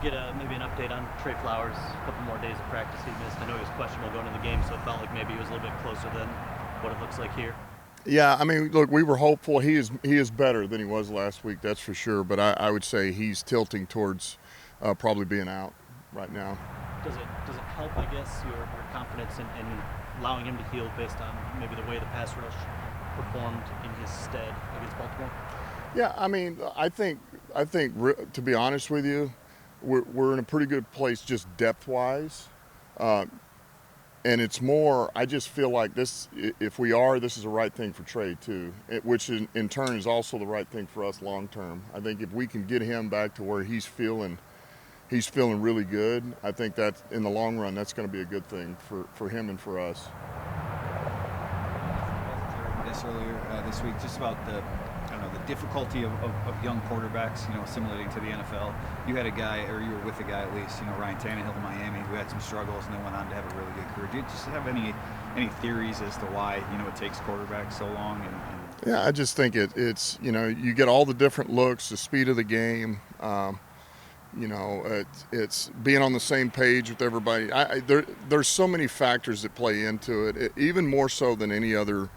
get maybe an update on Trey Flowers. A couple more days of practice he missed. I know he was questionable going into the game, so it felt like maybe he was a little bit closer than what it looks like here. Yeah, I mean, look, we were hopeful. He is better than he was last week, that's for sure. But I would say he's tilting towards probably being out right now. Does it help, I guess, your confidence in allowing him to heal based on maybe the way the pass rush performed in his stead against Baltimore? Yeah, I mean, I think to be honest with you, we're in a pretty good place just depth-wise. And it's more, I just feel like this, if we are, this is the right thing for Trey too, which in turn is also the right thing for us long term. I think if we can get him back to where he's feeling really good, I think that in the long run, that's going to be a good thing for him and for us. Yes, earlier this week, just about the difficulty of young quarterbacks, assimilating to the NFL. You had a guy, or you were with a guy at least, Ryan Tannehill in Miami, who had some struggles and then went on to have a really good career. Do you just have any theories as to why, it takes quarterbacks so long? Yeah, I just think it's, you get all the different looks, the speed of the game, it's being on the same page with everybody. There's so many factors that play into it, even more so than any other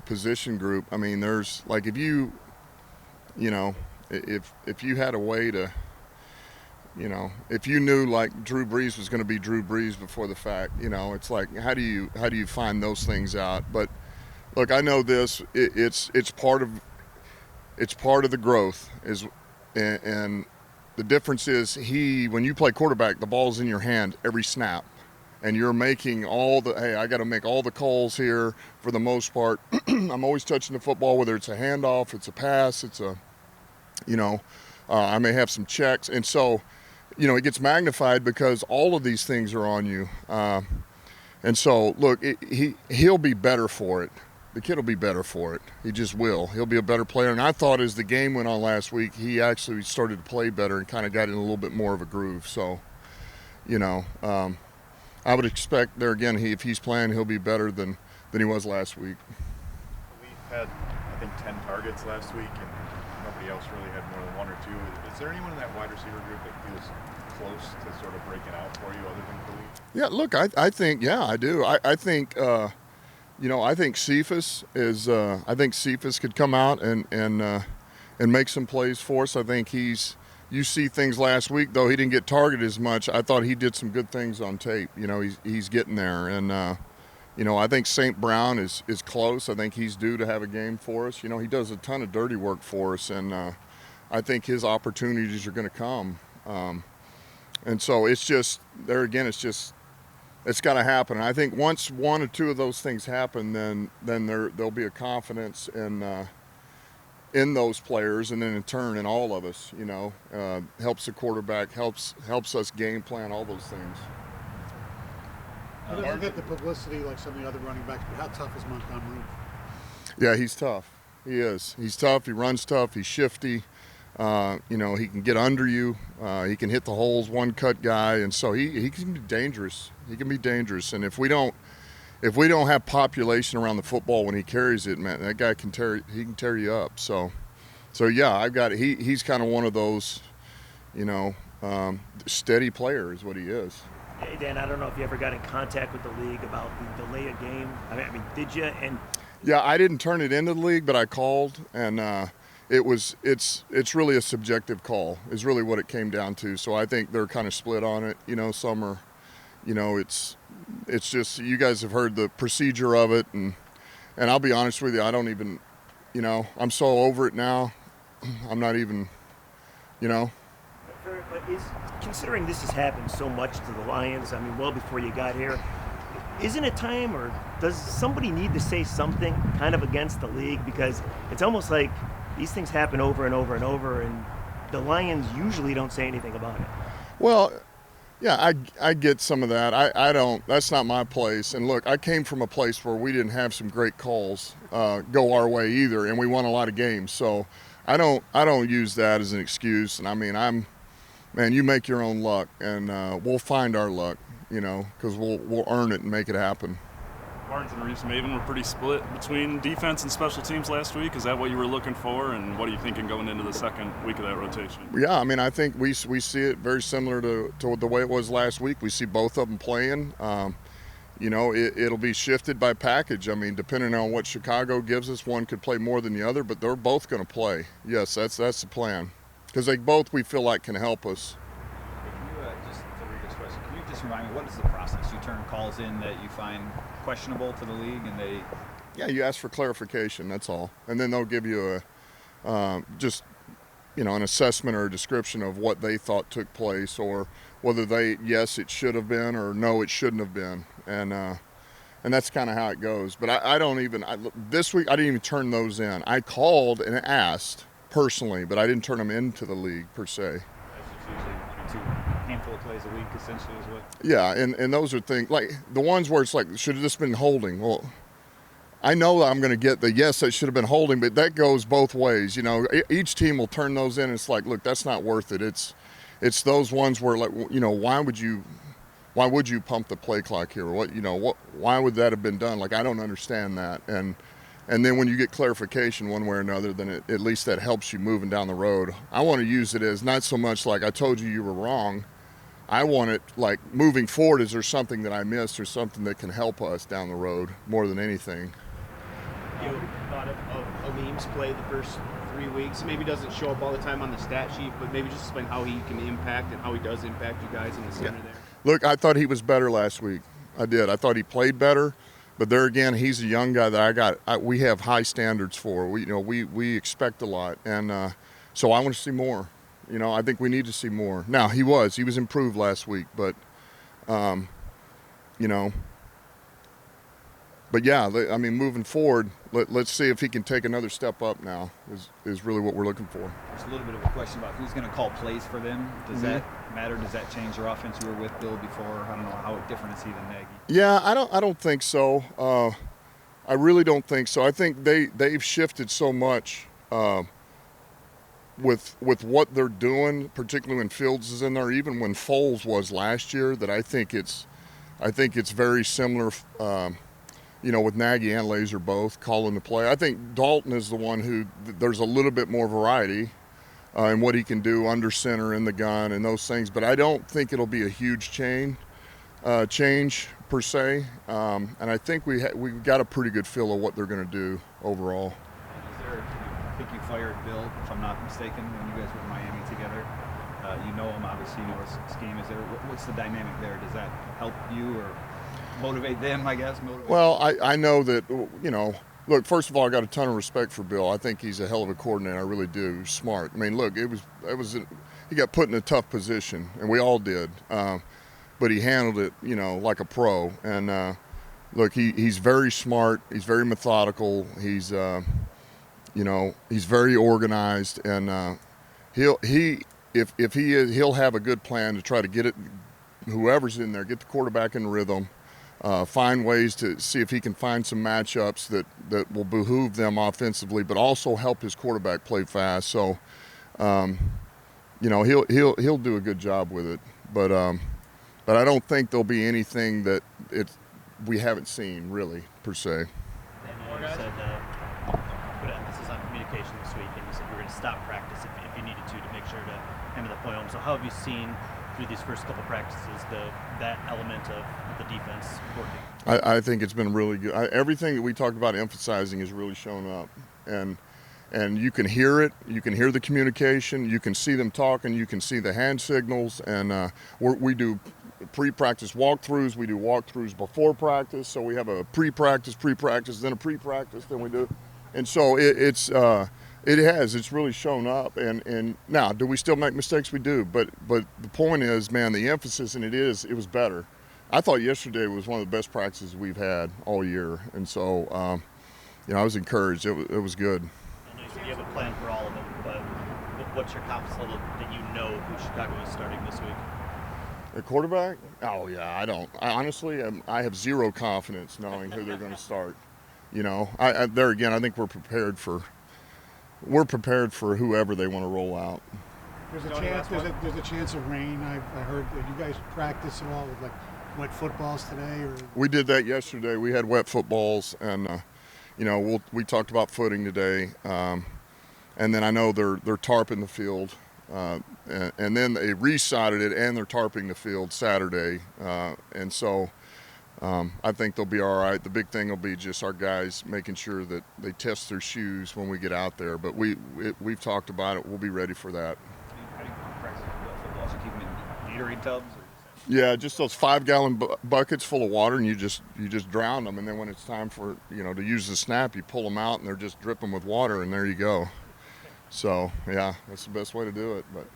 position group. I mean, there's like if you had a way to, if you knew like Drew Brees was going to be Drew Brees before the fact, it's like how do you find those things out? But look, I know this. It's part of the growth and the difference is when you play quarterback, the ball's in your hand every snap. And you're making I got to make all the calls here for the most part. I'm always touching the football, whether it's a handoff, it's a pass, it's I may have some checks. And so, it gets magnified because all of these things are on you. And so, look, he'll be better for it. The kid will be better for it. He just will. He'll be a better player. And I thought as the game went on last week, he actually started to play better and kind of got in a little bit more of a groove. So, I would expect there again, if he's playing, he'll be better than he was last week. We had, I think, 10 targets last week, and nobody else really had more than one or two. Is there anyone in that wide receiver group that feels close to sort of breaking out for you other than Khalid? Yeah, look, I think, yeah, I do. I think, I think Cephas is. I think Cephas could come out and make some plays for us. I think You see things last week, though he didn't get targeted as much. I thought he did some good things on tape. He's getting there. And, I think St. Brown is close. I think he's due to have a game for us. He does a ton of dirty work for us. And I think his opportunities are going to come. And so it's just, there again, it's got to happen. And I think once one or two of those things happen, then there'll be a confidence in those players, and then in turn in all of us, helps the quarterback, helps us game plan, all those things. He doesn't get the publicity like some of the other running backs, but how tough is Montgomery? Yeah, he's tough. He is. He's tough. He runs tough. He's shifty. He can get under you. He can hit the holes, one-cut guy, and so he can be dangerous. He can be dangerous, and if we don't have population around the football when he carries it, man, that guy can tear you up. So yeah, he's kind of one of those, steady player is what he is. Hey, Dan, I don't know if you ever got in contact with the league about the delay of game. I mean, did you? And yeah, I didn't turn it into the league, but I called, and it's really a subjective call is really what it came down to. So I think they're kind of split on it. Some are, it's just, you guys have heard the procedure of it, and I'll be honest with you, I don't even, I'm so over it now. I'm not even, But considering this has happened so much to the Lions, I mean, well before you got here, isn't it time, or does somebody need to say something kind of against the league? Because it's almost like these things happen over and over and over, and the Lions usually don't say anything about it. Well, yeah, I get some of that. I don't. That's not my place. And look, I came from a place where we didn't have some great calls go our way either, and we won a lot of games. So I don't use that as an excuse. And I mean, man, you make your own luck, and we'll find our luck, because we'll earn it and make it happen. Barnes and Reeves Maven were pretty split between defense and special teams last week. Is that what you were looking for, and what are you thinking going into the second week of that rotation? Yeah, I mean, I think we see it very similar to the way it was last week. We see both of them playing. It'll be shifted by package. I mean, depending on what Chicago gives us, one could play more than the other, but they're both going to play. Yes, that's the plan, because they both, we feel like, can help us. Can you, just to read this question, can you just remind me, what is the process? You turn calls in that you find questionable to the league, and they... Yeah, you ask for clarification, that's all. And then they'll give you an assessment or a description of what they thought took place, or whether yes, it should have been, or no, it shouldn't have been. And that's kind of how it goes. But this week, I didn't even turn those in. I called and asked personally, but I didn't turn them into the league per se. That's usually 1 or 2 handful of plays a week, essentially, is what... Yeah, and those are things, like the ones where it's like, should have this been holding? Well, I know I'm going to get the yes, that should have been holding, but that goes both ways. Each team will turn those in, and it's like, look, that's not worth it. It's those ones where, like, why would you pump the play clock here? Why would that have been done? Like, I don't understand that. And then when you get clarification one way or another, then at least that helps you moving down the road. I want to use it as not so much like, I told you were wrong. I want it like, moving forward, is there something that I missed or something that can help us down the road more than anything? You thought of Aleem's play the first 3 weeks. Maybe doesn't show up all the time on the stat sheet, but maybe just explain how he can impact and how he does impact you guys in the center there. Look, I thought he was better last week. I did. I thought he played better, but there again, he's a young guy that we have high standards for. We expect a lot, and so I want to see more. I think we need to see more. Now he was improved last week, but But yeah, I mean, moving forward, let's see if he can take another step up now is really what we're looking for. There's a little bit of a question about who's going to call plays for them. Does that matter? Does that change their offense? You were with Bill before. I don't know, how different is he than Nagy? Yeah, I don't think so. I really don't think so. I think they've shifted so much with what they're doing, particularly when Fields is in there, even when Foles was last year, that I think it's very similar. With Nagy and Laser both calling the play. I think Dalton is the one who there's a little bit more variety in what he can do under center, in the gun, and those things. But I don't think it'll be a huge change per se. And I think we've got a pretty good feel of what they're going to do overall. I think you fired Bill, if I'm not mistaken, when you guys were in Miami together. You know him, obviously. You know his scheme. What's the dynamic there? Does that help you or motivate them, I guess? Well, I know that, look, first of all, I got a ton of respect for Bill. I think he's a hell of a coordinator. I really do. He's smart. I mean, look, he got put in a tough position, and we all did. But he handled it, like a pro. And look, he's very smart. He's very methodical. He's very organized, and he'll have a good plan to try to get it. Whoever's in there, get the quarterback in rhythm. Find ways to see if he can find some matchups that will behoove them offensively, but also help his quarterback play fast. So, he'll do a good job with it. But I don't think there'll be anything that we haven't seen really per se. You said put emphasis on communication this week, and you said you were going to stop practice if you needed to make sure to hammer the point home. So how have you seen through these first couple practices that element of the defense working? I think it's been really good. Everything that we talked about emphasizing has really shown up, and you can hear it. You can hear the communication. You can see them talking. You can see the hand signals, and we do pre-practice walkthroughs. We do walkthroughs before practice. So we have a pre-practice, then a pre-practice, then we do, and so it's really shown up. And now, do we still make mistakes? We do, but the point is, man, the emphasis, and it was better. I thought yesterday was one of the best practices we've had all year, and so I was encouraged. It was good. I know you said you have a plan for all of them, but what's your confidence level that you know who Chicago is starting this week? A quarterback? Oh yeah, I don't. I have zero confidence knowing who they're going to start. There again, I think we're prepared for whoever they want to roll out. There's a chance of rain. I heard that you guys practice at all with wet footballs today, or We did that yesterday. We had wet footballs, and we talked about footing today, and then I know they're tarping the field, and then they resodded it and they're tarping the field Saturday, and so I think they'll be all right. The big thing will be just our guys making sure that they test their shoes when we get out there. But we've talked about it. We'll be ready for that. How do you practice with footballs? You keep them in Gatorade tubs? Or Yeah, just those 5-gallon buckets full of water, and you just drown them. And then when it's time for to use the snap, you pull them out, and they're just dripping with water, and there you go. So yeah, that's the best way to do it. But